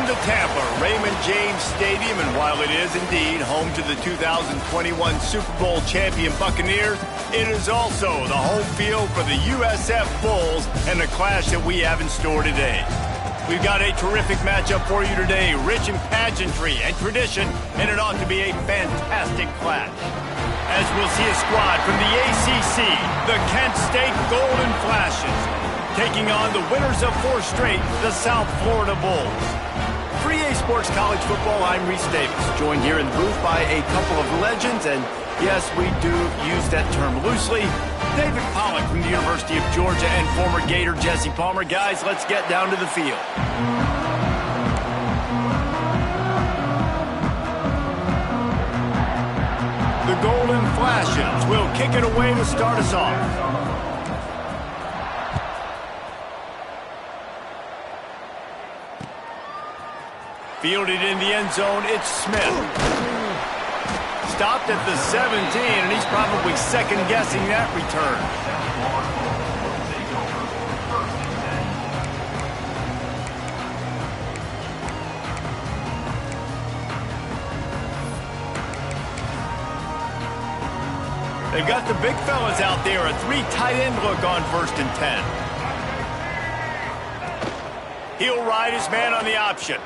Welcome to Tampa, Raymond James Stadium, and while it is indeed home to the 2021 Super Bowl champion Buccaneers, it is also the home field for the USF Bulls and the clash that we have in store today. We've got a terrific matchup for you today, rich in pageantry and tradition, and it ought to be a fantastic clash. As we'll see a squad from the ACC, the Kent State Golden Flashes, taking on the winners of 4 straight, the South Florida Bulls. For EA Sports College Football, I'm Reese Davis, joined here in the booth by a couple of legends, and yes, we do use that term loosely. David Pollack from the University of Georgia and former Gator Jesse Palmer. Guys, let's get down to the field. The Golden Flashes will kick it away to start us off. Fielded in the end zone, it's Smith. Stopped at the 17, and he's probably second-guessing that return. They've got the big fellas out there, a 3 tight end look on 1st and 10. He'll ride his man on the option.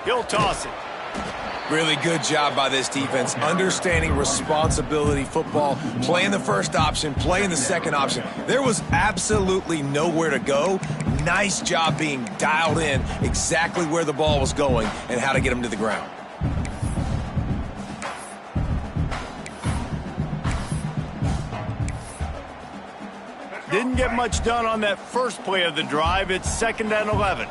He'll toss it. Really good job by this defense, understanding responsibility football, playing the first option, playing the second option. There was absolutely nowhere to go. Nice job being dialed in exactly where the ball was going and how to get him to the ground. Didn't get much done on that first play of the drive. It's 2nd and 11.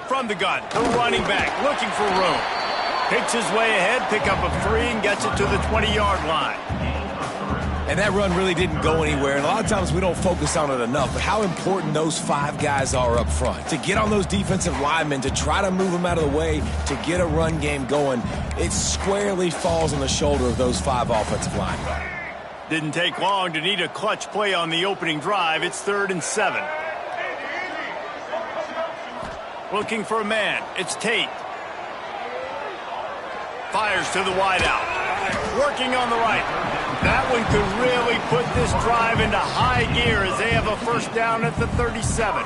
From the gun, the running back looking for room. Picks his way ahead, pick up a 3, and gets it to the 20-yard line. And that run really didn't go anywhere, and a lot of times we don't focus on it enough, but how important those 5 guys are up front. To get on those defensive linemen, to try to move them out of the way, to get a run game going, it squarely falls on the shoulder of those 5 offensive linemen. Didn't take long to need a clutch play on the opening drive. It's 3rd and 7. Looking for a man. It's Tate. Fires to the wideout. Working on the right. That one could really put this drive into high gear as they have a 1st down at the 37.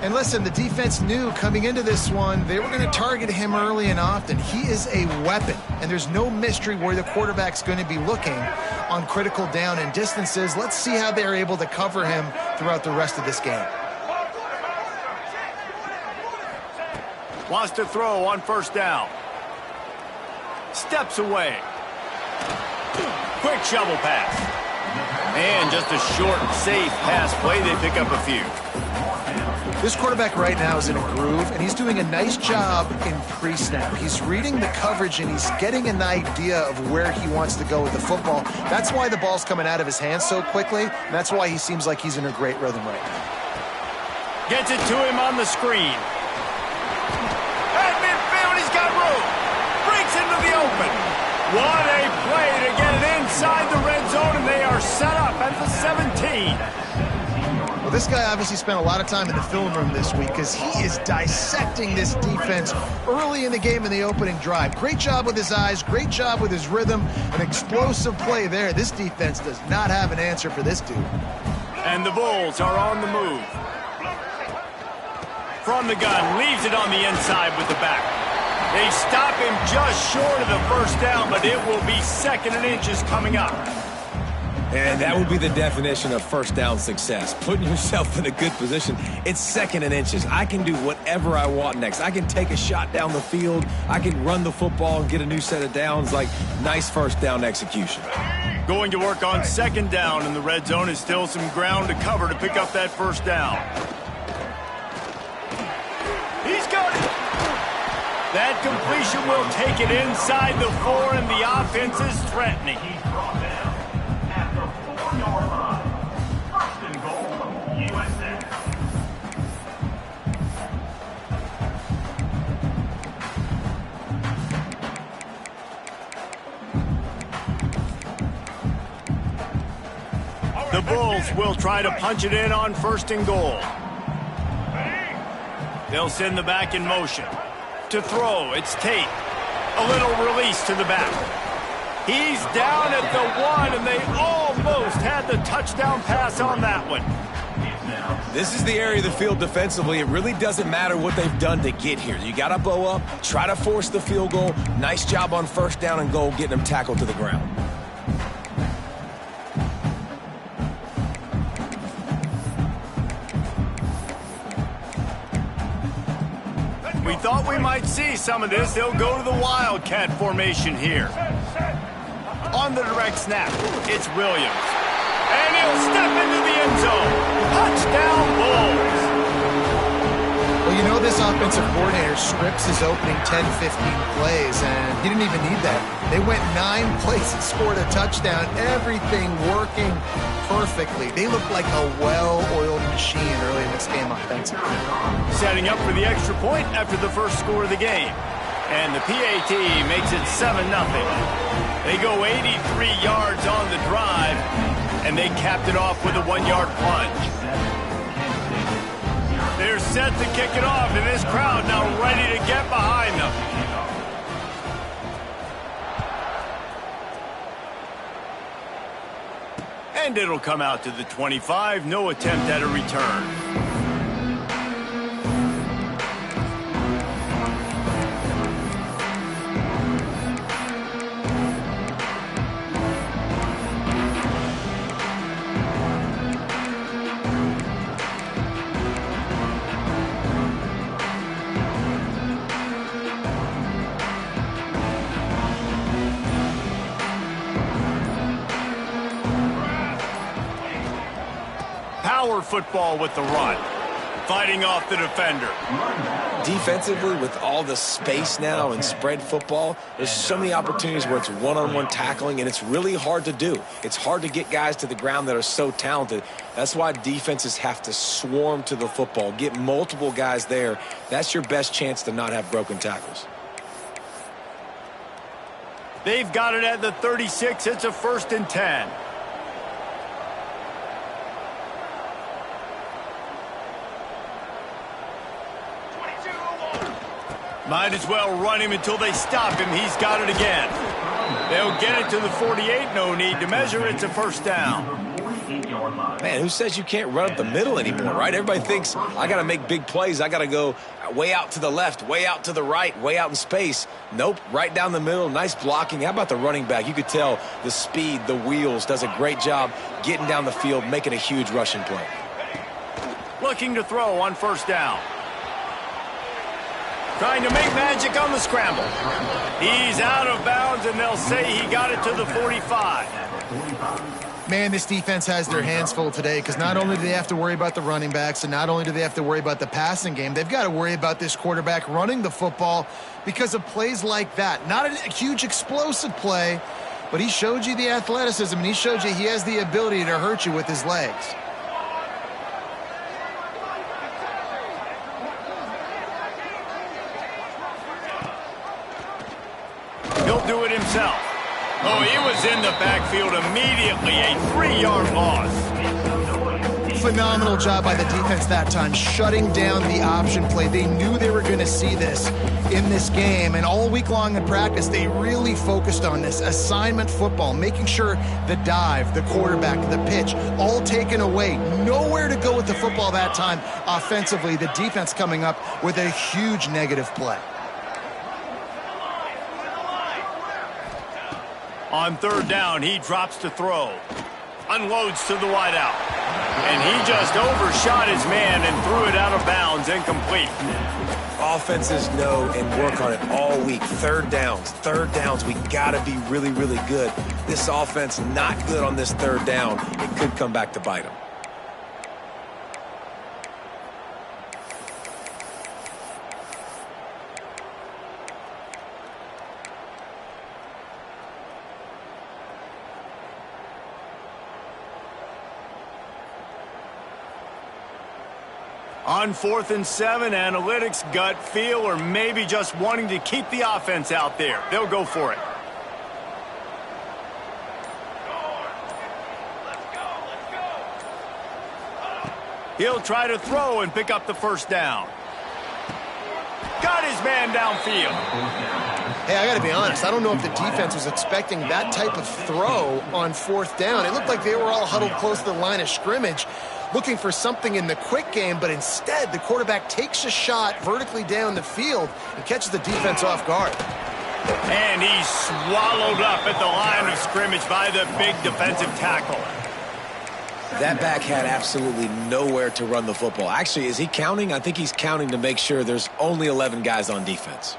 And listen, the defense knew coming into this one, they were going to target him early and often. He is a weapon, and there's no mystery where the quarterback's going to be looking on critical down and distances. Let's see how they're able to cover him throughout the rest of this game. Wants to throw on 1st down. Steps away. Quick shovel pass. And just a short, safe pass play. They pick up a few. This quarterback right now is in a groove, and he's doing a nice job in pre-snap. He's reading the coverage, and he's getting an idea of where he wants to go with the football. That's why the ball's coming out of his hands so quickly, and that's why he seems like he's in a great rhythm right now. Gets it to him on the screen. At midfield, he's got room. Breaks into the open. What a play to get it inside the red zone, and they are set up at the 17. Well, this guy obviously spent a lot of time in the film room this week because he is dissecting this defense early in the game in the opening drive. Great job with his eyes, great job with his rhythm, an explosive play there. This defense does not have an answer for this dude. And the Bulls are on the move. From the gun, leaves it on the inside with the back. They stop him just short of the 1st down, but it will be 2nd and inches coming up. And that would be the definition of 1st down success. Putting yourself in a good position. It's 2nd and inches. I can do whatever I want next. I can take a shot down the field. I can run the football and get a new set of downs. Like, nice 1st down execution. Going to work on 2nd down, and the red zone is still some ground to cover to pick up that 1st down. He's got it. That completion will take it inside the 4, and the offense is threatening. The Bulls will try to punch it in on 1st and goal. They'll send the back in motion. To throw, it's Tate. A little release to the back. He's down at the 1, and they almost had the touchdown pass on that one. This is the area of the field defensively. It really doesn't matter what they've done to get here. You got to bow up, try to force the field goal. Nice job on 1st down and goal, getting them tackled to the ground. We thought we might see some of this. They'll go to the Wildcat formation here. On the direct snap, it's Williams. And he'll step into the end zone. Touchdown, Bulls. Well, you know this offensive coordinator scripts his opening 10, 15 plays, and he didn't even need that. They went 9 plays and scored a touchdown. Everything working perfectly. They look like a well-oiled machine early in this game offensively. Setting up for the extra point after the first score of the game. And the PAT makes it 7-0. They go 83 yards on the drive, and they capped it off with a 1-yard plunge. They're set to kick it off, and this crowd now ready to get behind them. And it'll come out to the 25. No attempt at a return. Power football with the run. Fighting off the defender. Defensively, with all the space now and spread football, there's so many opportunities where it's one-on-one tackling, and it's really hard to do. It's hard to get guys to the ground that are so talented. That's why defenses have to swarm to the football, get multiple guys there. That's your best chance to not have broken tackles. They've got it at the 36. It's a 1st and 10. Might as well run him until they stop him. He's got it again. They'll get it to the 48. No need to measure. It's a 1st down. Man, who says you can't run up the middle anymore, right? Everybody thinks, I got to make big plays. I got to go way out to the left, way out to the right, way out in space. Nope, right down the middle. Nice blocking. How about the running back? You could tell the speed, the wheels, does a great job getting down the field, making a huge rushing play. Looking to throw on 1st down. Trying to make magic on the scramble. He's out of bounds, and they'll say he got it to the 45. Man, this defense has their hands full today because not only do they have to worry about the running backs and not only do they have to worry about the passing game, they've got to worry about this quarterback running the football because of plays like that. Not a huge explosive play, but he showed you the athleticism, and he showed you he has the ability to hurt you with his legs. He'll do it himself. Oh, he was in the backfield immediately. A 3-yard loss. Phenomenal job by the defense that time, shutting down the option play. They knew they were going to see this in this game, and all week long in practice, they really focused on this assignment football, making sure the dive, the quarterback, the pitch, all taken away. Nowhere to go with the football that time offensively. The defense coming up with a huge negative play. On 3rd down, he drops to throw. Unloads to the wideout. And he just overshot his man and threw it out of bounds, incomplete. Offenses know and work on it all week. 3rd downs, we got to be really, really good. This offense not good on this 3rd down. It could come back to bite them. On 4th and 7, analytics, gut feel, or maybe just wanting to keep the offense out there. They'll go for it. He'll try to throw and pick up the first down. Got his man downfield. Hey, I got to be honest. I don't know if the defense was expecting that type of throw on fourth down. It looked like they were all huddled close to the line of scrimmage, looking for something in the quick game, but instead the quarterback takes a shot vertically down the field and catches the defense off guard. And he's swallowed up at the line of scrimmage by the big defensive tackle. That back had absolutely nowhere to run the football. Actually, is he counting? I think he's counting to make sure there's only 11 guys on defense.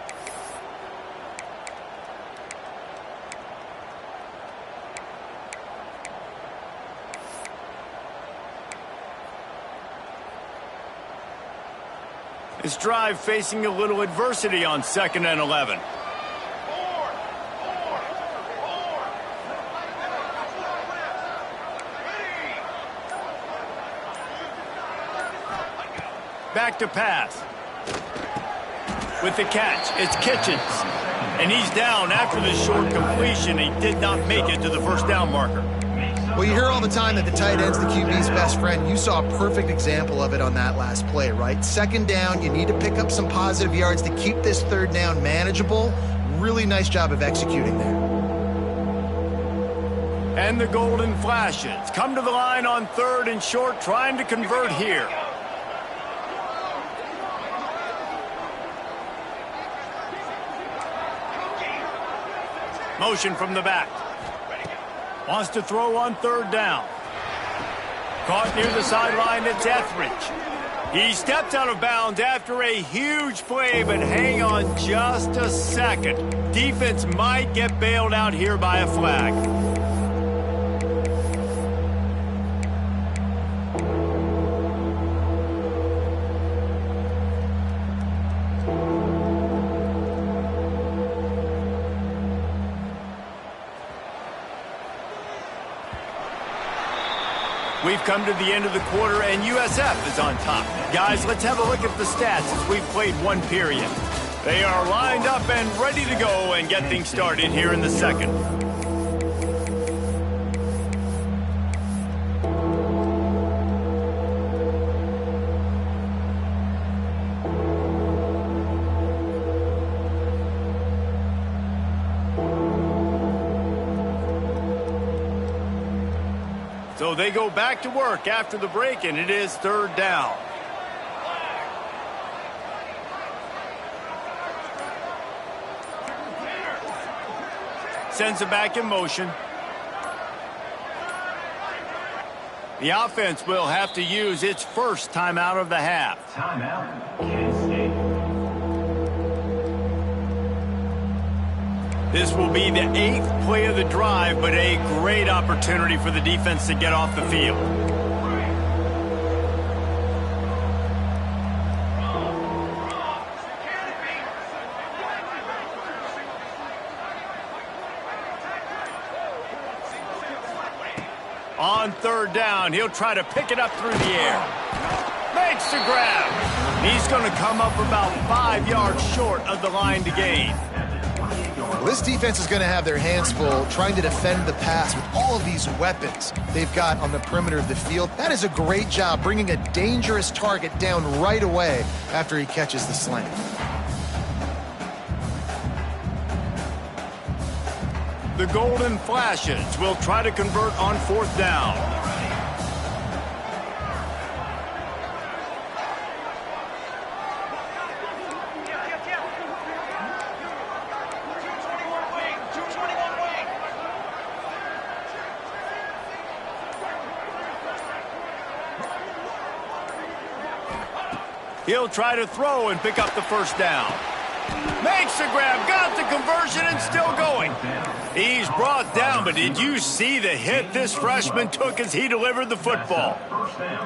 This drive facing a little adversity on 2nd and 11. Back to pass. With the catch, it's Kitchens. And he's down after the short completion. He did not make it to the first down marker. Well, you hear all the time that the tight end's the QB's best friend. You saw a perfect example of it on that last play, right? 2nd down, you need to pick up some positive yards to keep this 3rd down manageable. Really nice job of executing there. And the Golden Flashes come to the line on 3rd and short, trying to convert here. Motion from the back. Wants to throw on 3rd down. Caught near the sideline, it's Etheridge. He stepped out of bounds after a huge play, but hang on just a second. Defense might get bailed out here by a flag. We've come to the end of the quarter, and USF is on top. Guys, let's have a look at the stats as we've played one period. They are lined up and ready to go and get things started here in the 2nd. So they go back to work after the break, and it is 3rd down. Sends it back in motion. The offense will have to use its first timeout of the half. Timeout, Kansas State. This will be the 8th play of the drive, but a great opportunity for the defense to get off the field. On 3rd down, he'll try to pick it up through the air. Makes the grab. He's going to come up about 5 yards short of the line to gain. Well, this defense is going to have their hands full trying to defend the pass with all of these weapons they've got on the perimeter of the field. That is a great job bringing a dangerous target down right away after he catches the slant. The Golden Flashes will try to convert on 4th down. He'll try to throw and pick up the first down. Makes the grab, got the conversion, and still going. He's brought down, but did you see the hit this freshman took as he delivered the football?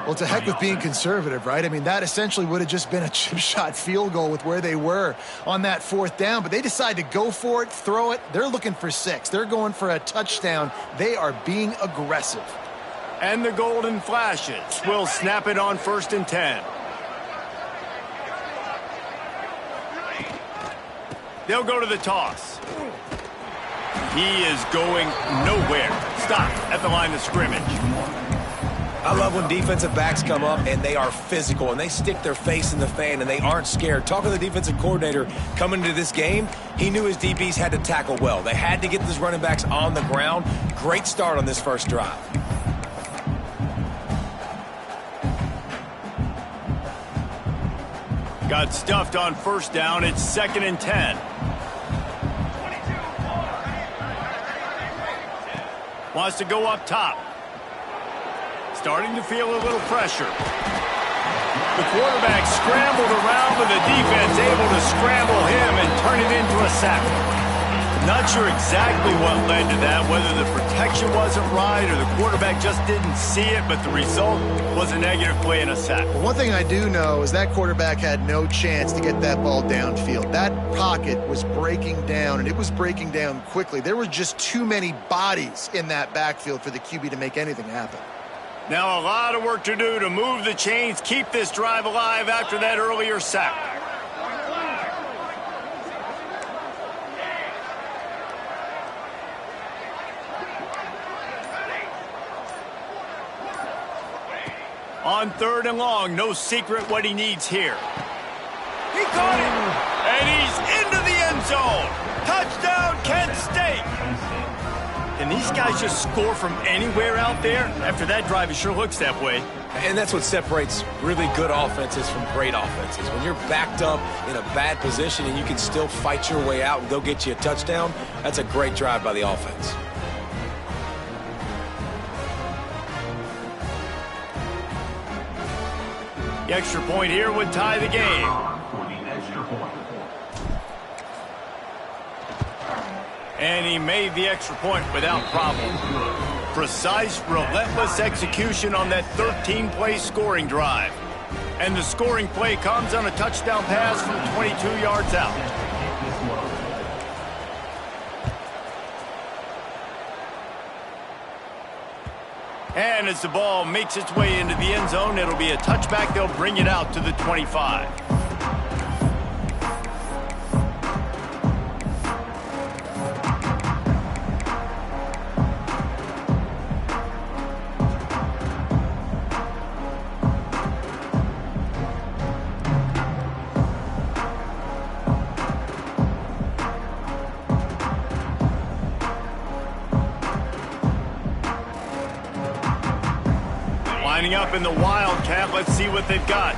Well, to heck with being conservative, right? I mean, that essentially would have just been a chip shot field goal with where they were on that 4th down, but they decide to go for it, throw it. They're looking for 6. They're going for a touchdown. They are being aggressive. And the Golden Flashes will snap it on 1st and 10. They'll go to the toss. He is going nowhere. Stop at the line of scrimmage. I love when defensive backs come up and they are physical and they stick their face in the fan and they aren't scared. Talking to the defensive coordinator coming into this game, he knew his DBs had to tackle well. They had to get those running backs on the ground. Great start on this first drive. Got stuffed on first down. It's 2nd and 10. Wants to go up top. Starting to feel a little pressure. The quarterback scrambled around, but the defense able to scramble him and turn it into a sack. Not sure exactly what led to that, whether the protection wasn't right or the quarterback just didn't see it, but the result was a negative play and a sack. Well, one thing I do know is that quarterback had no chance to get that ball downfield. That pocket was breaking down, and it was breaking down quickly. There were just too many bodies in that backfield for the QB to make anything happen. Now a lot of work to do to move the chains, keep this drive alive after that earlier sack. On 3rd and long, no secret what he needs here. He caught it, and he's into the end zone. Touchdown, Kent State. Can these guys just score from anywhere out there? After that drive, it sure looks that way. And that's what separates really good offenses from great offenses. When you're backed up in a bad position and you can still fight your way out and go get you a touchdown, that's a great drive by the offense. The extra point here would tie the game. And he made the extra point without problem. Precise, relentless execution on that 13-play scoring drive. And the scoring play comes on a touchdown pass from 22 yards out. And as the ball makes its way into the end zone, it'll be a touchback. They'll bring it out to the 25. Lining up in the Wildcat. Let's see what they've got.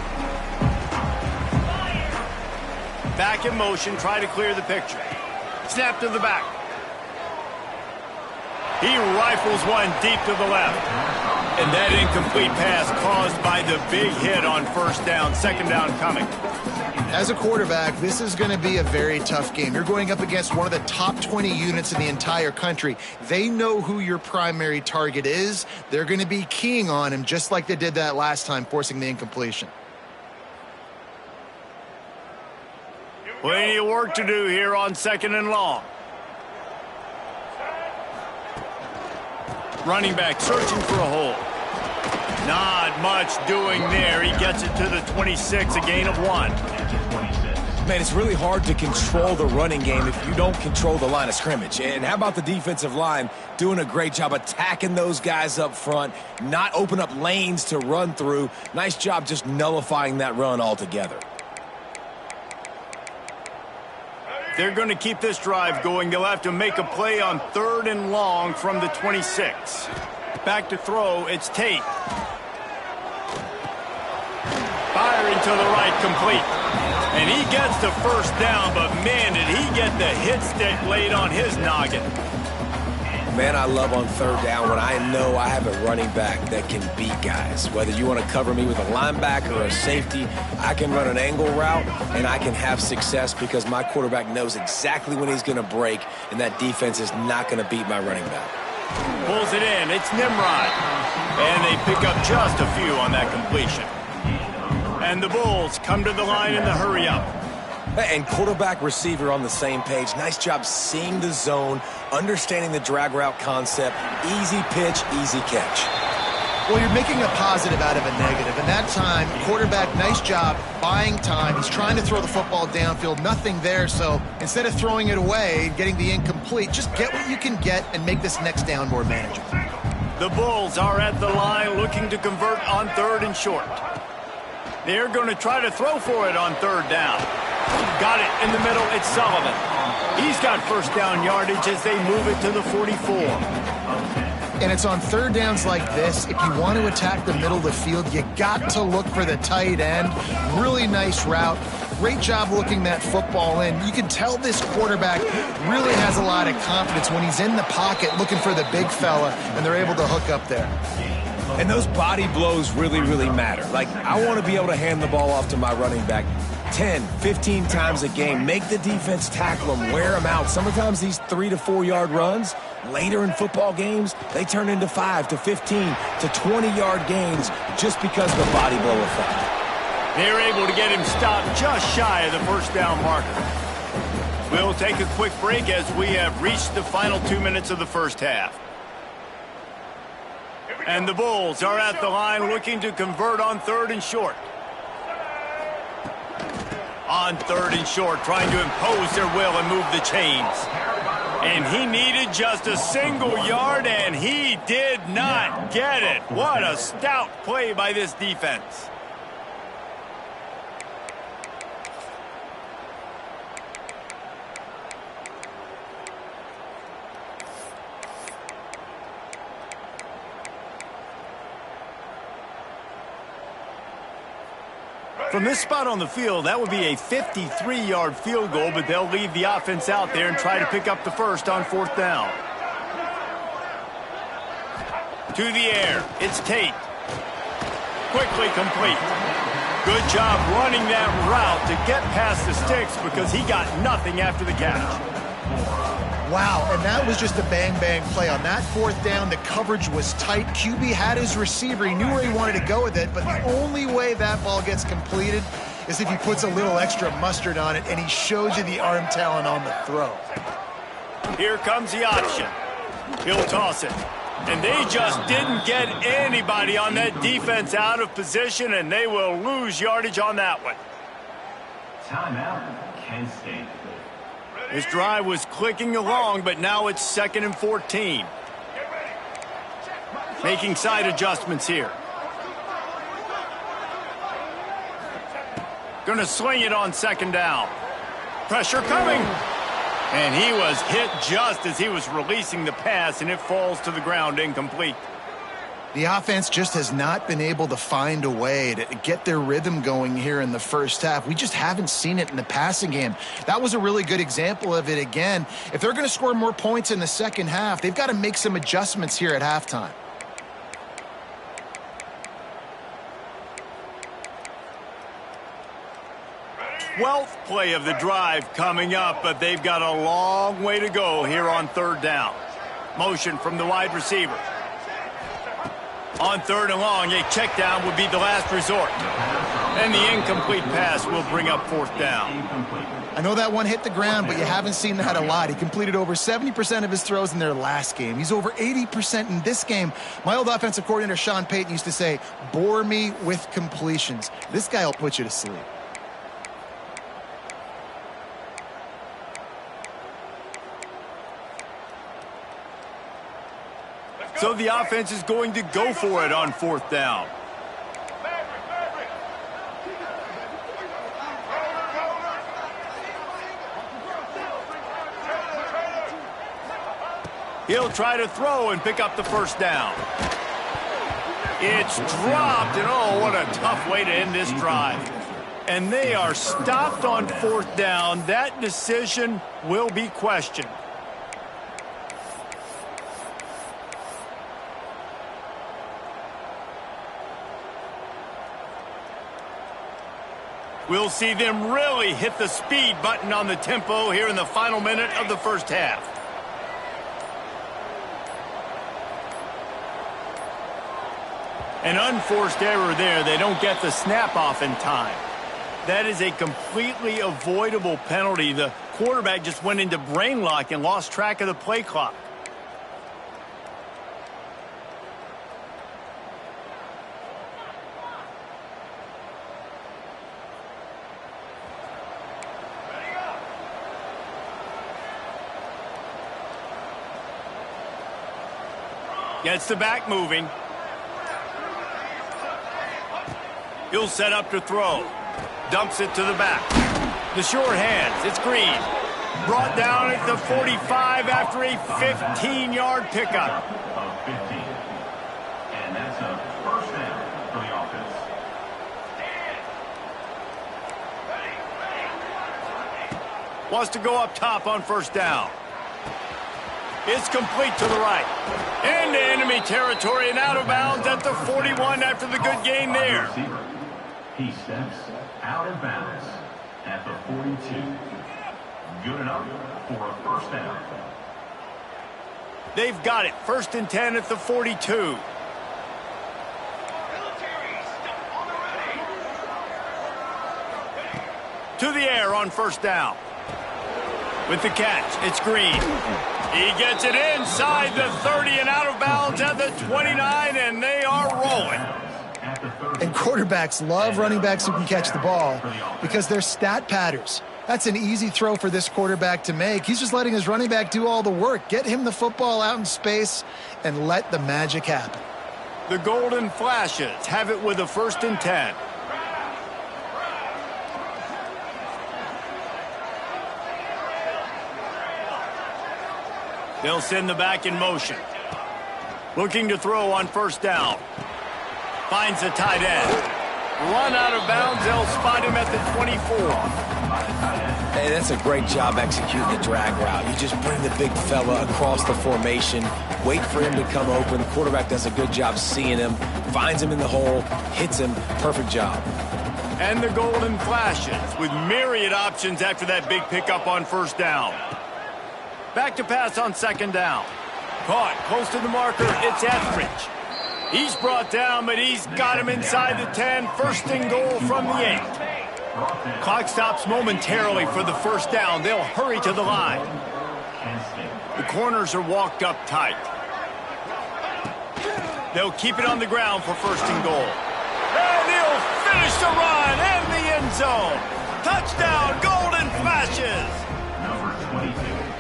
Back in motion. Try to clear the picture. Snap to the back. He rifles one deep to the left. And that incomplete pass caused by the big hit on first down. 2nd down coming. As a quarterback, this is going to be a very tough game. You're going up against one of the top 20 units in the entire country. They know who your primary target is. They're going to be keying on him just like they did that last time, forcing the incompletion. Plenty of work to do here on 2nd and long. Running back searching for a hole. Not much doing there. He gets it to the 26, a gain of 1. Man, it's really hard to control the running game if you don't control the line of scrimmage. And how about the defensive line doing a great job attacking those guys up front, not open up lanes to run through. Nice job just nullifying that run altogether. They're going to keep this drive going. They'll have to make a play on 3rd and long from the 26. Back to throw, it's Tate. Firing to the right, complete. And he gets the first down, but man, did he get the hit stick laid on his noggin. Man, I love on 3rd down when I know I have a running back that can beat guys. Whether you want to cover me with a linebacker or a safety, I can run an angle route, and I can have success because my quarterback knows exactly when he's going to break, and that defense is not going to beat my running back. Pulls it in. It's Nimrod. And they pick up just a few on that completion. And the Bulls come to the line in the hurry-up. And quarterback receiver on the same page. Nice job seeing the zone, understanding the drag route concept. Easy pitch, easy catch. Well, you're making a positive out of a negative. And that time, quarterback, nice job buying time. He's trying to throw the football downfield. Nothing there. So instead of throwing it away, getting the incomplete, just get what you can get and make this next down more manageable. The Bulls are at the line looking to convert on 3rd and short. They're going to try to throw for it on 3rd down. Got it in the middle. It's Sullivan. He's got first down yardage as they move it to the 44. And it's on 3rd downs like this. If you want to attack the middle of the field, you got to look for the tight end. Really nice route. Great job looking that football in. You can tell this quarterback really has a lot of confidence when he's in the pocket looking for the big fella, and they're able to hook up there. And those body blows really, really matter. Like, I want to be able to hand the ball off to my running back 10, 15 times a game. Make the defense tackle them, wear them out. Sometimes these 3 to 4 yard runs, later in football games, they turn into 5 to 15 to 20-yard gains just because of the body blow effect. They're able to get him stopped just shy of the first down marker. We'll take a quick break as we have reached the final 2 minutes of the first half. And the Bulls are at the line looking to convert on 3rd and short. On 3rd and short, trying to impose their will and move the chains. And he needed just a single yard, and he did not get it. What a stout play by this defense. From this spot on the field, that would be a 53-yard field goal, but they'll leave the offense out there and try to pick up the first on 4th down. To the air, it's Tate. Quickly complete. Good job running that route to get past the sticks because he got nothing after the catch. Wow, and that was just a bang-bang play. On that 4th down, the coverage was tight. QB had his receiver. He knew where he wanted to go with it, but the only way that ball gets completed is if he puts a little extra mustard on it, and he shows you the arm talent on the throw. Here comes the option. He'll toss it. And they just didn't get anybody on that defense out of position, and they will lose yardage on that one. Timeout, Kent State. This drive was clicking along, but now it's 2nd and 14. Making side adjustments here. Gonna swing it on 2nd down. Pressure coming. And he was hit just as he was releasing the pass, and it falls to the ground incomplete. The offense just has not been able to find a way to get their rhythm going here in the first half. We just haven't seen it in the passing game. That was a really good example of it again. If they're going to score more points in the second half, they've got to make some adjustments here at halftime. Twelfth play of the drive coming up, but they've got a long way to go here on 3rd down. Motion from the wide receiver. On 3rd and long, a check down would be the last resort. And the incomplete pass will bring up 4th down. I know that one hit the ground, but you haven't seen that a lot. He completed over 70% of his throws in their last game. He's over 80% in this game. My old offensive coordinator, Sean Payton, used to say, bore me with completions. This guy will put you to sleep. So the offense is going to go for it on 4th down. He'll try to throw and pick up the first down. It's dropped, and oh, what a tough way to end this drive. And they are stopped on 4th down. That decision will be questioned. We'll see them really hit the speed button on the tempo here in the final minute of the first half. An unforced error there. They don't get the snap off in time. That is a completely avoidable penalty. The quarterback just went into brain lock and lost track of the play clock. Gets the back moving. He'll set up to throw. Dumps it to the back. The short hands. It's Green. Brought down at the 45 after a 15-yard pickup. Of 15. And that's a first down for the offense. Wants to go up top on first down. It's complete to the right. Into enemy territory and out of bounds at the 41 after the good gain there. He steps out of bounds at the 42. Good enough for a first down. They've got it. 1st and 10 at the 42. To the air on first down. With the catch, it's Green. He gets it inside the 30 and out of bounds at the 29, and they are rolling. And quarterbacks love running backs who can catch the ball because they're stat patters. That's an easy throw for this quarterback to make. He's just letting his running back do all the work. Get him the football out in space and let the magic happen. The Golden Flashes have it with a 1st and 10. They'll send the back in motion. Looking to throw on first down. Finds the tight end. Run out of bounds. They'll spot him at the 24. Hey, that's a great job executing the drag route. You just bring the big fella across the formation, wait for him to come open. The quarterback does a good job seeing him, finds him in the hole, hits him. Perfect job. And the Golden Flashes with myriad options after that big pickup on first down. Back to pass on 2nd down. Caught close to the marker. It's Etheridge. He's brought down, but he's got him inside the 10. 1st and goal from the 8. Clock stops momentarily for the first down. They'll hurry to the line. The corners are walked up tight. They'll keep it on the ground for 1st and goal. And he'll finish the run in the end zone. Touchdown, Golden Flashes.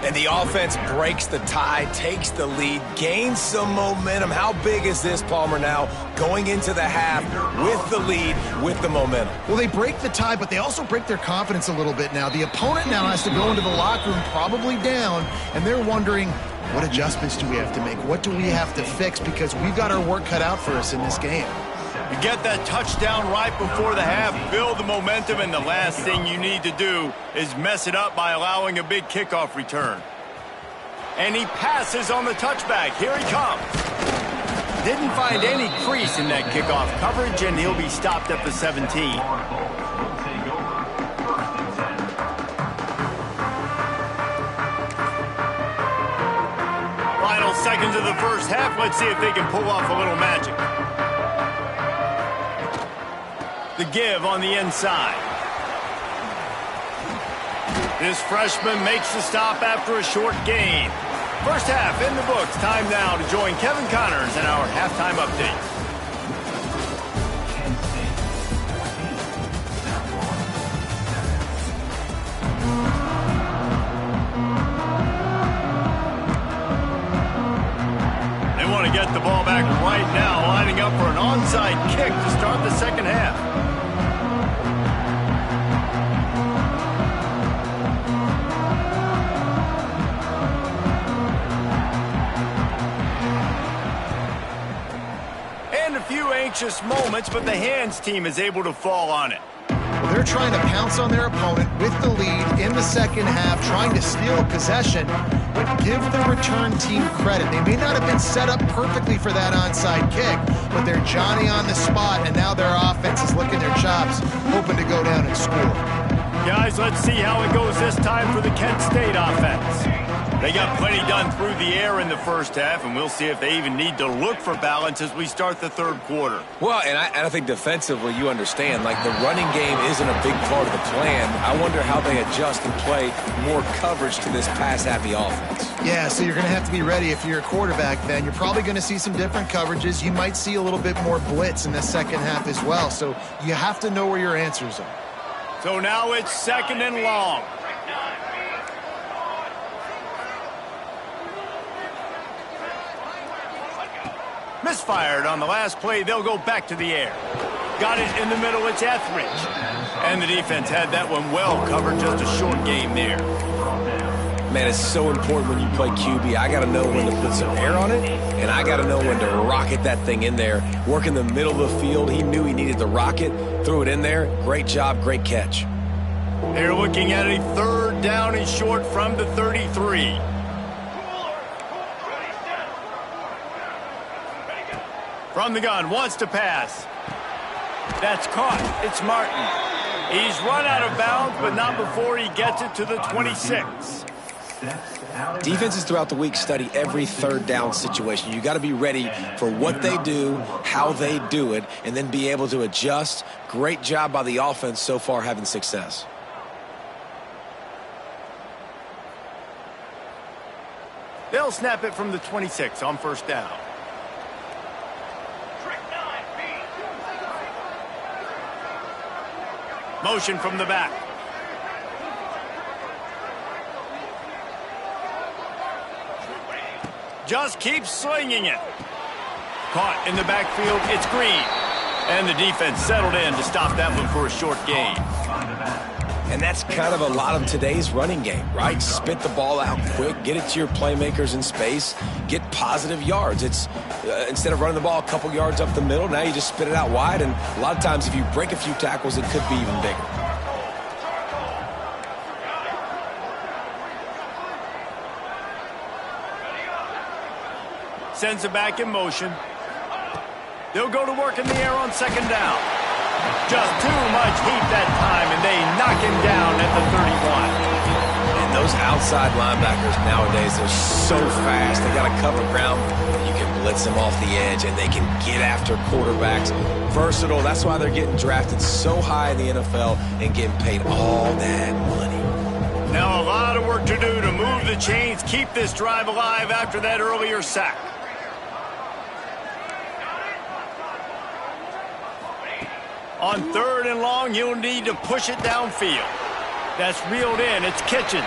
And the offense breaks the tie, takes the lead, gains some momentum. How big is this, Palmer, now going into the half with the lead, with the momentum? Well, they break the tie, but they also break their confidence a little bit now. The opponent now has to go into the locker room probably down, and they're wondering, what adjustments do we have to make? What do we have to fix? Because we've got our work cut out for us in this game. You get that touchdown right before the half, build the momentum, and the last thing you need to do is mess it up by allowing a big kickoff return. And he passes on the touchback. Here he comes. Didn't find any crease in that kickoff coverage, and he'll be stopped at the 17. Final seconds of the first half. Let's see if they can pull off a little magic. The give on the inside. This freshman makes the stop after a short gain. First half in the books. Time now to join Kevin Connors in our halftime update. They want to get the ball back right now, lining up for an onside kick to start the second half. Anxious moments, but the hands team is able to fall on it. Well, they're trying to pounce on their opponent with the lead in the second half, trying to steal possession, but give the return team credit. They may not have been set up perfectly for that onside kick, but they're Johnny on the spot, and now their offense is licking their chops, hoping to go down and score. Guys, let's see how it goes this time for the Kent State offense. They got plenty done through the air in the first half, and we'll see if they even need to look for balance as we start the third quarter. Well, and I think defensively, you understand, like the running game isn't a big part of the plan. I wonder how they adjust and play more coverage to this pass-happy offense. Yeah, so you're going to have to be ready if you're a quarterback, then. You're probably going to see some different coverages. You might see a little bit more blitz in the second half as well, so you have to know where your answers are. So now it's 2nd and long. misfired on the last play. They'll go back to the air. Got it in the middle. It's Etheridge. And the defense had that one well covered. Just a short game there. Man, it's so important when you play QB. I got to know when to put some air on it, and I got to know when to rocket that thing in there. Work in the middle of the field. He knew he needed the rocket. Threw it in there. Great job. Great catch. They're looking at a 3rd down and short from the 33. From the gun, wants to pass. That's caught. It's Martin. He's run out of bounds, but not before he gets it to the 26. Defenses throughout the week study every 3rd down situation. You got to be ready for what they do, how they do it, and then be able to adjust. Great job by the offense so far having success. They'll snap it from the 26 on 1st down. Motion from the back. Just keeps slinging it. Caught in the backfield. It's Green. And the defense settled in to stop that one for a short gain. And that's kind of a lot of today's running game, right? Spit the ball out quick, get it to your playmakers in space, get positive yards. It's instead of running the ball a couple yards up the middle, now you just spit it out wide, and a lot of times if you break a few tackles, it could be even bigger. Sends it back in motion. They'll go to work in the air on 2nd down. Just too much heat that time, and they knock him down at the 31. And those outside linebackers nowadays, they're so fast. They got to cover ground. You can blitz them off the edge, and they can get after quarterbacks. Versatile. That's why they're getting drafted so high in the NFL and getting paid all that money. Now a lot of work to do to move the chains, keep this drive alive after that earlier sack. On 3rd and long, you'll need to push it downfield. That's reeled in. It's Kitchens.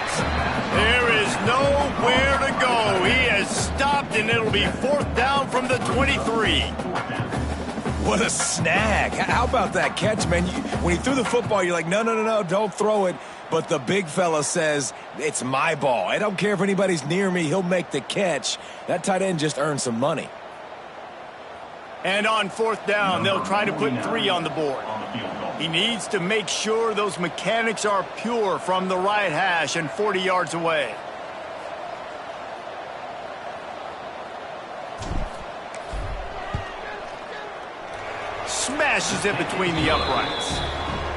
There is nowhere to go. He has stopped, and it'll be 4th down from the 23. What a snag. How about that catch, man? When he threw the football, you're like, no, don't throw it. But the big fella says, it's my ball. I don't care if anybody's near me. He'll make the catch. That tight end just earned some money. And on 4th down, they'll try to put 3 on the board. He needs to make sure those mechanics are pure from the right hash and 40 yards away. Smashes it between the uprights.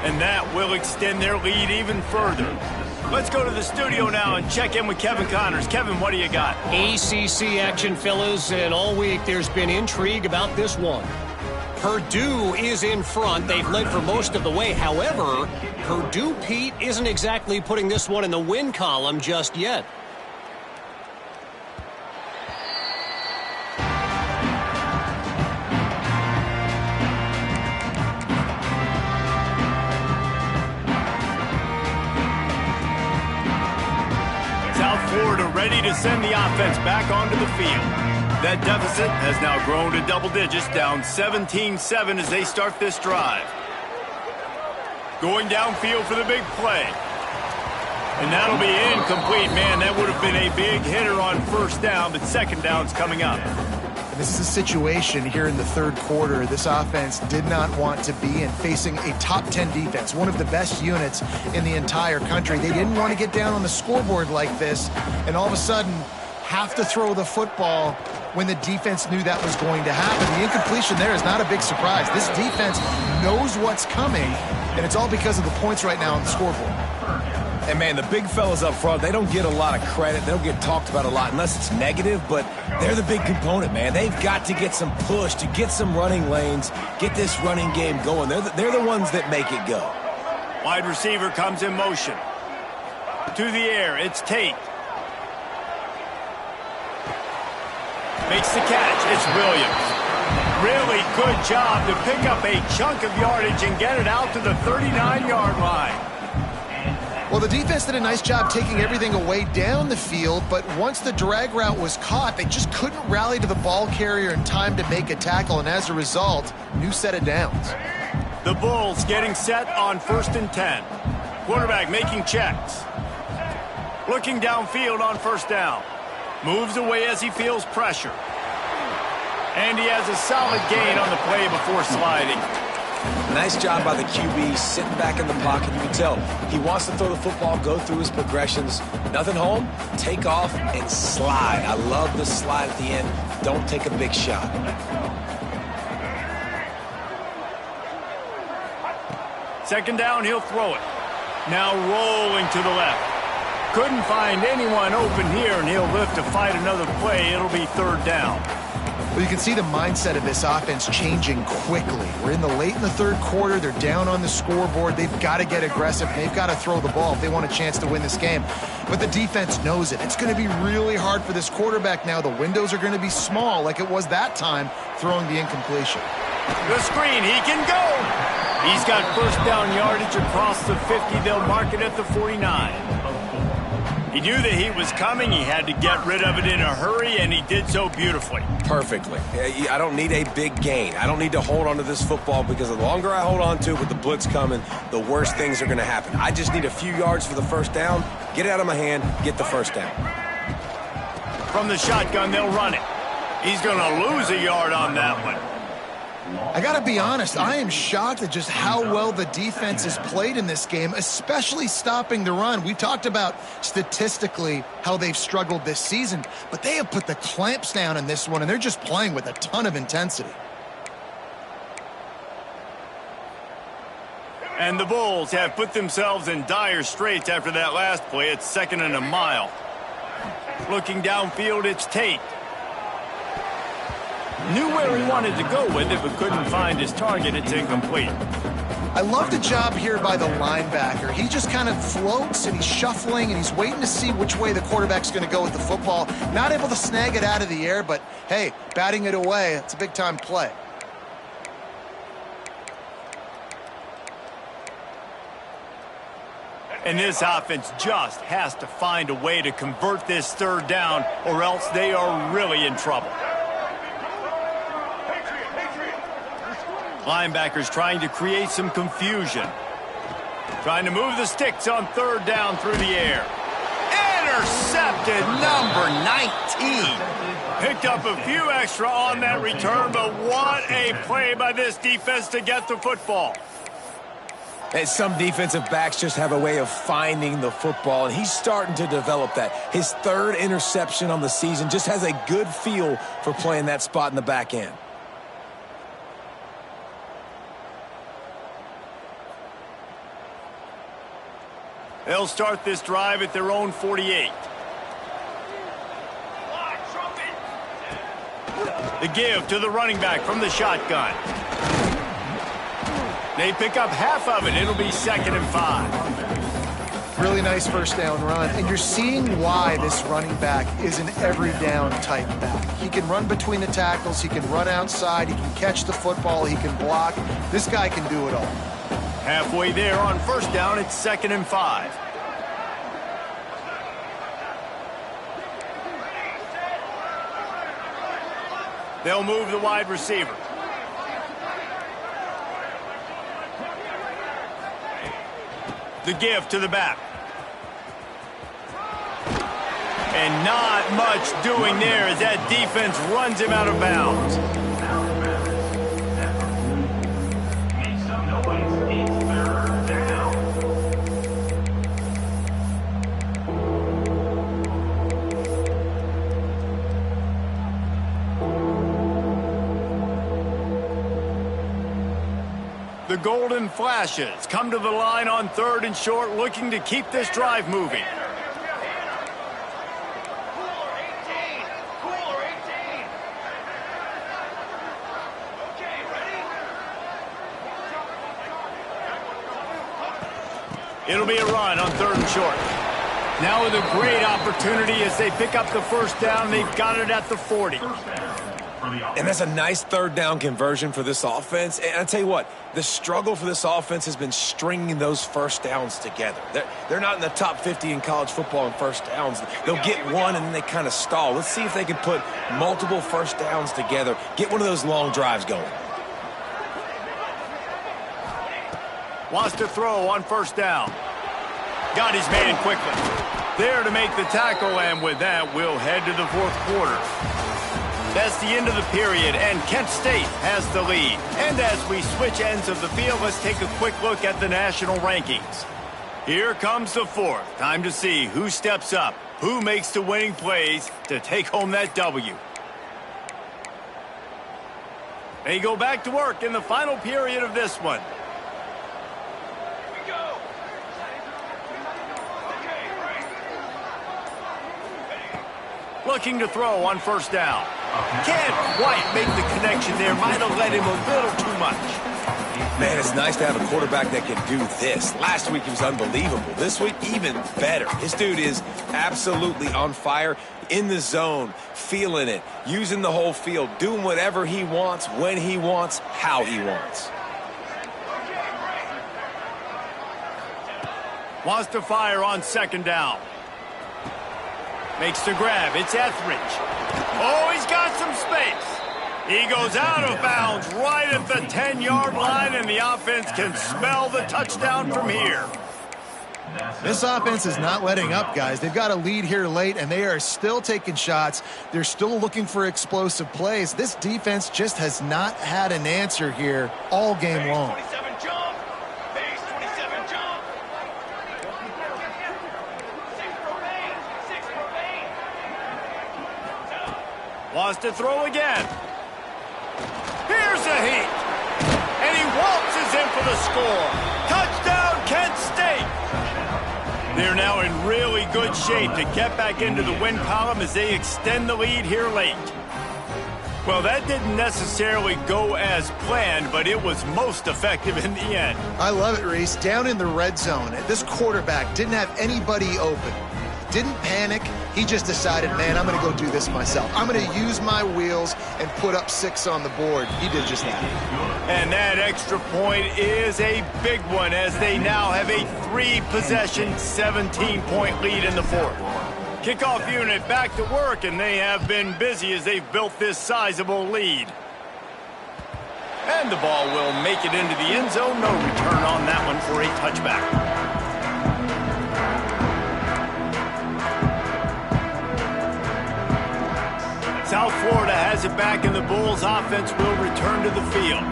And that will extend their lead even further. Let's go to the studio now and check in with Kevin Connors. Kevin, what do you got? ACC action, fellas, and all week there's been intrigue about this one. Purdue is in front. They've led for most of the way. However, Purdue, Pete, isn't exactly putting this one in the win column just yet. Florida ready to send the offense back onto the field. That deficit has now grown to double digits, down 17-7 as they start this drive. Going downfield for the big play. And that'll be incomplete. Man, that would have been a big hitter on 1st down, but 2nd down's coming up. This is a situation here in the 3rd quarter this offense did not want to be in, facing a top 10 defense, one of the best units in the entire country. They didn't want to get down on the scoreboard like this and all of a sudden have to throw the football when the defense knew that was going to happen. The incompletion there is not a big surprise. This defense knows what's coming, and it's all because of the points right now on the scoreboard. And, man, the big fellas up front, they don't get a lot of credit. They don't get talked about a lot unless it's negative, but they're the big component, man. They've got to get some push, to get some running lanes, get this running game going. They're the ones that make it go. Wide receiver comes in motion. To the air, it's Tate. Makes the catch. It's Williams. Really good job to pick up a chunk of yardage and get it out to the 39-yard line. Well, the defense did a nice job taking everything away down the field, but once the drag route was caught, they just couldn't rally to the ball carrier in time to make a tackle, and as a result, new set of downs. The Bulls getting set on 1st and 10. Quarterback making checks. Looking downfield on 1st down. Moves away as he feels pressure. And he has a solid gain on the play before sliding. Nice job by the QB, sitting back in the pocket. You can tell he wants to throw the football, go through his progressions. Nothing home, take off, and slide. I love the slide at the end. Don't take a big shot. Second down, he'll throw it. Now rolling to the left. Couldn't find anyone open here, and he'll lift to fight another play. It'll be 3rd down. Well, you can see the mindset of this offense changing quickly. We're in the late in the 3rd quarter. They're down on the scoreboard. They've got to get aggressive. They've got to throw the ball if they want a chance to win this game. But the defense knows it. It's going to be really hard for this quarterback now. The windows are going to be small like it was that time throwing the incompletion. The screen, he can go. He's got 1st down yardage across the 50. They'll mark it at the 49. He knew the heat was coming. He had to get rid of it in a hurry, and he did so beautifully. Perfectly. I don't need a big gain. I don't need to hold on to this football because the longer I hold on to it with the blitz coming, the worse things are going to happen. I just need a few yards for the 1st down, get it out of my hand, get the 1st down. From the shotgun, they'll run it. He's going to lose a yard on that one. I got to be honest, I am shocked at just how well the defense has played in this game, especially stopping the run. We talked about statistically how they've struggled this season, but they have put the clamps down in this one, and they're just playing with a ton of intensity. And the Bulls have put themselves in dire straits after that last play. It's 2nd and a mile. Looking downfield, it's Tate. Knew where he wanted to go with it, but couldn't find his target. It's incomplete. I love the job here by the linebacker. He just kind of floats, and he's shuffling, and he's waiting to see which way the quarterback's going to go with the football. Not able to snag it out of the air, but, hey, batting it away, it's a big-time play. And this offense just has to find a way to convert this 3rd down, or else they are really in trouble. Linebackers trying to create some confusion. Trying to move the sticks on 3rd down through the air. Intercepted, number 19. Picked up a few extra on that return, but what a play by this defense to get the football. And some defensive backs just have a way of finding the football, and he's starting to develop that. His 3rd interception on the season, just has a good feel for playing that spot in the back end. They'll start this drive at their own 48. The give to the running back from the shotgun. They pick up half of it. It'll be 2nd and 5. Really nice 1st down run, and you're seeing why this running back is an every down type back. He can run between the tackles, he can run outside, he can catch the football, he can block. This guy can do it all. Halfway there on 1st down, it's 2nd and 5. They'll move the wide receiver. The give to the back. And not much doing there as that defense runs him out of bounds. The Golden Flashes come to the line on 3rd and short, looking to keep this drive moving. It'll be a run on 3rd and short. Now with a great opportunity as they pick up the 1st down. They've got it at the 40. for the offense. And that's a nice third down conversion for this offense. And I tell you what, the struggle for this offense has been stringing those first downs together. They're not in the top 50 in college football in first downs. They'll get one and then they kind of stall. Let's see if they can put multiple first downs together, get one of those long drives going. Wants to throw on first down. Got his man quickly. There to make the tackle, and with that, we'll head to the fourth quarter. That's the end of the period, and Kent State has the lead. And as we switch ends of the field, let's take a quick look at the national rankings. Here comes the fourth. Time to see who steps up, who makes the winning plays to take home that W. They go back to work in the final period of this one. Looking to throw on first down. Can't quite make the connection there. Might have led him a little too much. Man, it's nice to have a quarterback that can do this. Last week he was unbelievable. This week, even better. This dude is absolutely on fire, in the zone, feeling it, using the whole field, doing whatever he wants, when he wants, how he wants. Wants to fire on second down. Makes the grab. It's Etheridge. Oh, he's got some space. He goes out of bounds right at the 10-yard line, and the offense can smell the touchdown from here. This offense is not letting up, guys. They've got a lead here late, and they are still taking shots. They're still looking for explosive plays. This defense just has not had an answer here all game long. Wants to throw again. Here's a heat. And he waltzes in for the score. Touchdown, Kent State. They're now in really good shape to get back into the win column as they extend the lead here late. Well, that didn't necessarily go as planned, but it was most effective in the end. I love it, Reese. Down in the red zone, this quarterback didn't have anybody open. Didn't panic. He just decided, man, I'm going to go do this myself. I'm going to use my wheels and put up 6 on the board. He did just that. And that extra point is a big one as they now have a 3-possession, 17-point lead in the fourth. Kickoff unit back to work, and they have been busy as they've built this sizable lead. And the ball will make it into the end zone. No return on that one for a touchback. South Florida has it back, and the Bulls offense will return to the field.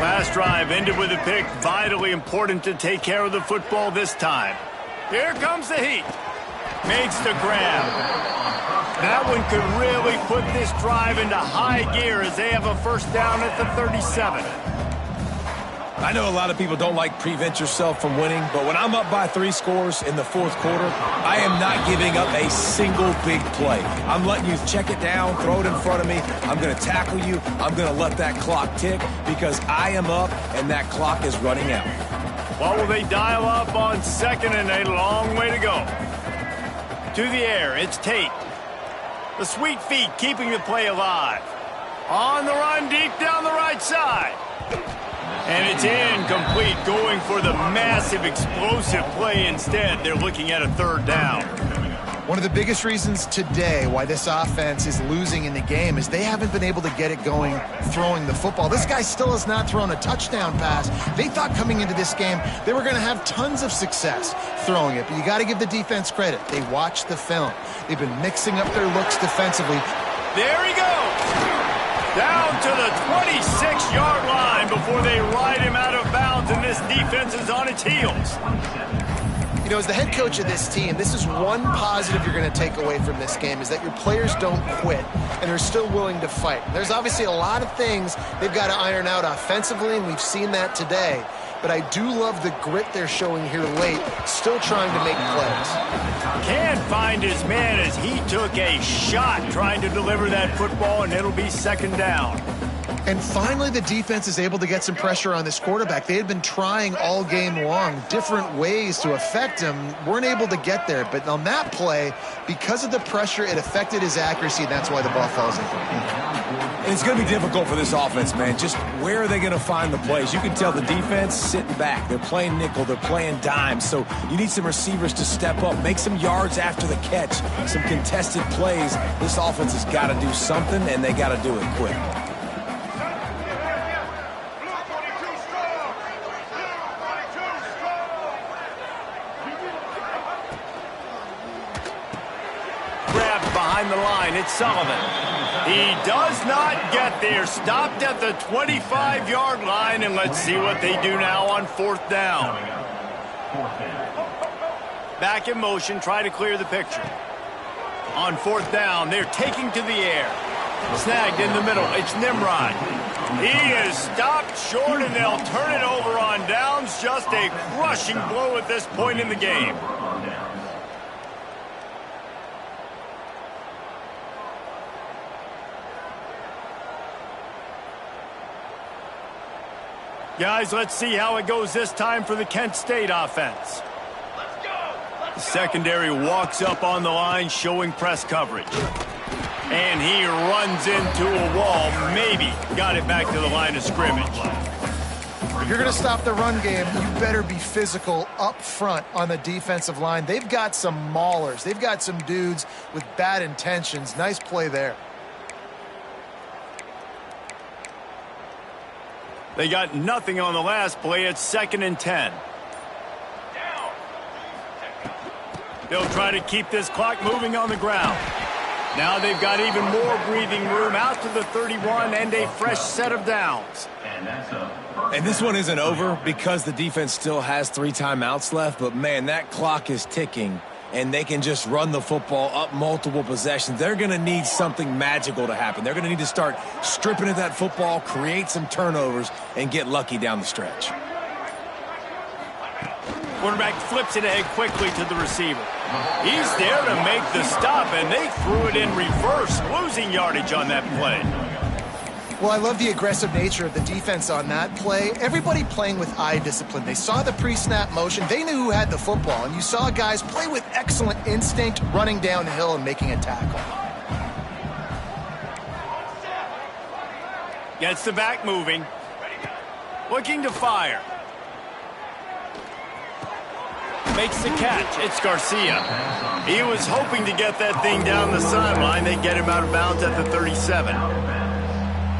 Last drive ended with a pick. Vitally important to take care of the football this time. Here comes the heat. Makes the grab. That one could really put this drive into high gear as they have a first down at the 37. I know a lot of people don't like prevent yourself from winning, but when I'm up by 3 scores in the fourth quarter, I am not giving up a single big play. I'm letting you check it down, throw it in front of me. I'm going to tackle you. I'm going to let that clock tick because I am up and that clock is running out. What will they dial up on second, and a long way to go? To the air, it's Tate. The sweet feet keeping the play alive. On the run, deep down the right side. And it's incomplete, going for the massive explosive play instead. They're looking at a third down. One of the biggest reasons today why this offense is losing in the game is they haven't been able to get it going throwing the football. This guy still has not thrown a touchdown pass. They thought coming into this game they were going to have tons of success throwing it, but you got to give the defense credit. They watched the film. They've been mixing up their looks defensively. There he goes. Down to the 26-yard line before they ride him out of bounds, and this defense is on its heels. You know, as the head coach of this team, this is one positive you're going to take away from this game, is that your players don't quit and are still willing to fight. There's obviously a lot of things they've got to iron out offensively, and we've seen that today. But I do love the grit they're showing here late, still trying to make plays. Can't find his man as he took a shot trying to deliver that football, and it'll be second down. And finally, the defense is able to get some pressure on this quarterback. They had been trying all game long different ways to affect him, weren't able to get there. But on that play, because of the pressure, it affected his accuracy, and that's why the ball falls in. And it's going to be difficult for this offense, man. Just where are they going to find the plays? You can tell the defense sitting back. They're playing nickel. They're playing dime. So you need some receivers to step up, make some yards after the catch, some contested plays. This offense has got to do something, and they got to do it quick. Grabbed behind the line. It's Sullivan. He does not get there. Stopped at the 25-yard line, and let's see what they do now on 4th down. Back in motion, try to clear the picture. On 4th down, they're taking to the air. Snagged in the middle. It's Nimrod. He is stopped short, and they'll turn it over on downs. Just a crushing blow at this point in the game. Guys, let's see how it goes this time for the Kent State offense. The secondary walks up on the line, showing press coverage. And he runs into a wall. Maybe got it back to the line of scrimmage. If you're going to stop the run game, you better be physical up front on the defensive line. They've got some maulers. They've got some dudes with bad intentions. Nice play there. They got nothing on the last play. It's 2nd and 10. They'll try to keep this clock moving on the ground. Now they've got even more breathing room out to the 31 and a fresh set of downs. And this one isn't over because the defense still has 3 timeouts left. But, man, that clock is ticking, and they can just run the football up multiple possessions. They're going to need something magical to happen. They're going to need to start stripping at that football, create some turnovers, and get lucky down the stretch. Quarterback flips it ahead quickly to the receiver. He's there to make the stop, and they threw it in reverse, losing yardage on that play. Well, I love the aggressive nature of the defense on that play. Everybody playing with eye discipline. They saw the pre-snap motion. They knew who had the football, and you saw guys play with excellent instinct, running downhill and making a tackle. Gets the back moving. Looking to fire. Makes the catch. It's Garcia. He was hoping to get that thing down the sideline. They get him out of bounds at the 37.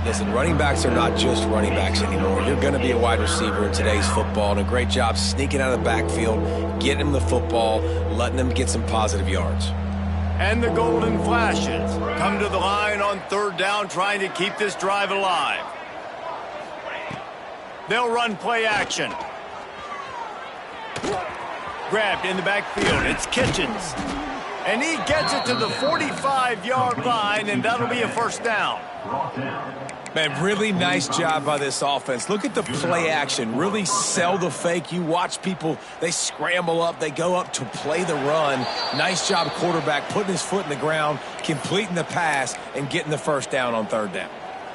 Listen, running backs are not just running backs anymore. You're going to be a wide receiver in today's football, and a great job sneaking out of the backfield, getting them the football, letting them get some positive yards. And the golden flashes come to the line on 3rd down, trying to keep this drive alive. They'll run play action. Grabbed in the backfield. It's Kitchens. And he gets it to the 45-yard line, and that'll be a 1st down. Man, really nice job by this offense. Look at the play action. Really sell the fake. You watch people, they scramble up. They go up to play the run. Nice job, quarterback, putting his foot in the ground, completing the pass, and getting the 1st down on 3rd down.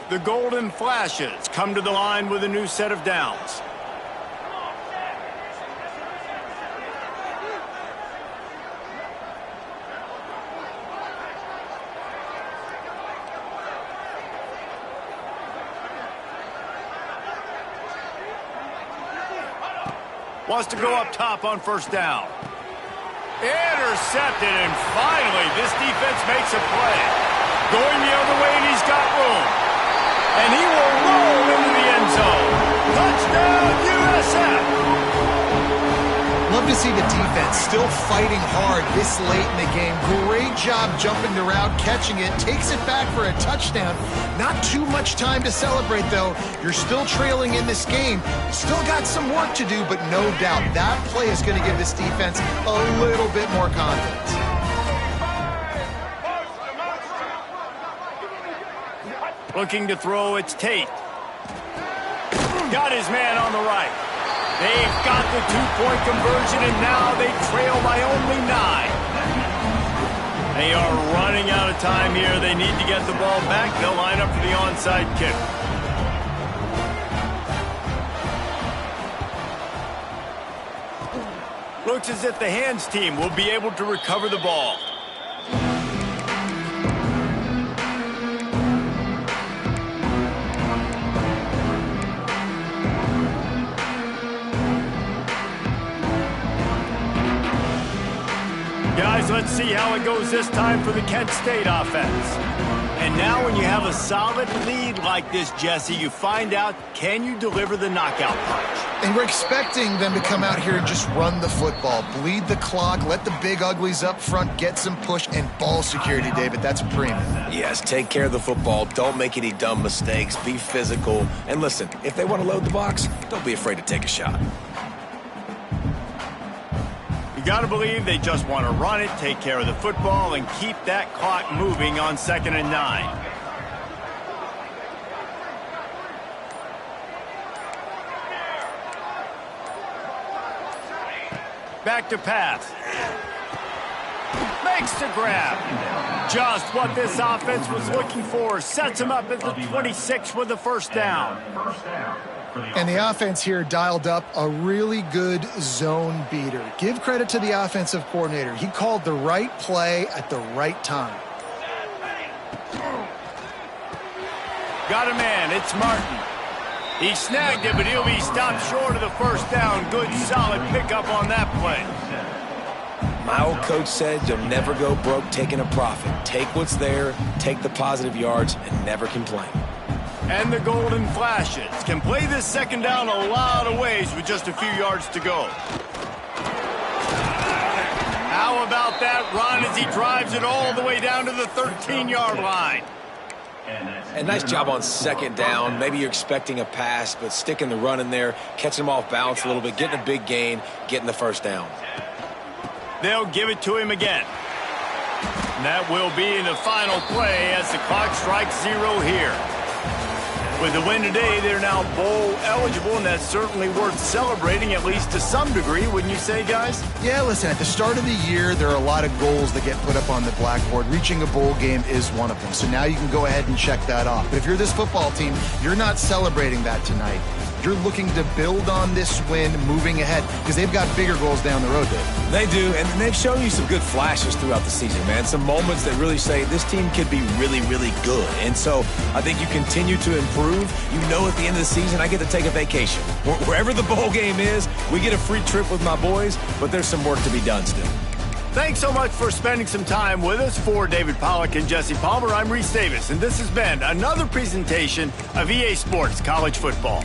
The golden flashes come to the line with a new set of downs. Wants to go up top on 1st down. Intercepted, and finally this defense makes a play. Going the other way, and he's got room. And he will roll into the end zone. Touchdown, USF! Love to see the defense still fighting hard this late in the game. Great job jumping the route, catching it, takes it back for a touchdown. Not too much time to celebrate, though. You're still trailing in this game. Still got some work to do, but no doubt that play is going to give this defense a little bit more confidence. Looking to throw, it's Tate. Got his man on the right. They've got the 2-point conversion, and now they trail by only 9. They are running out of time here. They need to get the ball back. They'll line up for the onside kick. Looks as if the hands team will be able to recover the ball. boys, let's see how it goes this time for the Kent State offense. And now when you have a solid lead like this, Jesse, you find out, can you deliver the knockout punch? And we're expecting them to come out here and just run the football, bleed the clock, let the big uglies up front get some push and ball security, David. That's premium. Yes, take care of the football. Don't make any dumb mistakes. Be physical. And listen, if they want to load the box, don't be afraid to take a shot. You got to believe they just want to run it, take care of the football, and keep that clock moving on 2nd and 9. Back to pass. Makes the grab. Just what this offense was looking for. Sets him up at the 26 with the first down. And the offense here dialed up a really good zone beater. Give credit to the offensive coordinator. He called the right play at the right time. Got a man. It's Martin. He snagged it, but he'll be stopped short of the first down. Good, solid pickup on that play. My old coach said you'll never go broke taking a profit. Take what's there, take the positive yards, and never complain. And the golden flashes can play this second down a lot of ways with just a few yards to go. How about that run as he drives it all the way down to the 13-yard line? And nice job on second down. Maybe you're expecting a pass, but sticking the run in there, catching them off balance a little bit, getting a big gain, getting the first down. They'll give it to him again. And that will be the final play as the clock strikes 0 here. With the win today, they're now bowl eligible, and that's certainly worth celebrating, at least to some degree, wouldn't you say, guys? Yeah, listen, at the start of the year, there are a lot of goals that get put up on the blackboard. Reaching a bowl game is one of them. So now you can go ahead and check that off. But if you're this football team, you're not celebrating that tonight. You're looking to build on this win moving ahead because they've got bigger goals down the road, Dave. They do, and they've shown you some good flashes throughout the season, man. Some moments that really say this team could be really, really good. And so I think you continue to improve. You know at the end of the season, I get to take a vacation. Wherever the bowl game is, we get a free trip with my boys, but there's some work to be done still. Thanks so much for spending some time with us. For David Pollack and Jesse Palmer, I'm Reese Davis, and this has been another presentation of EA Sports College Football.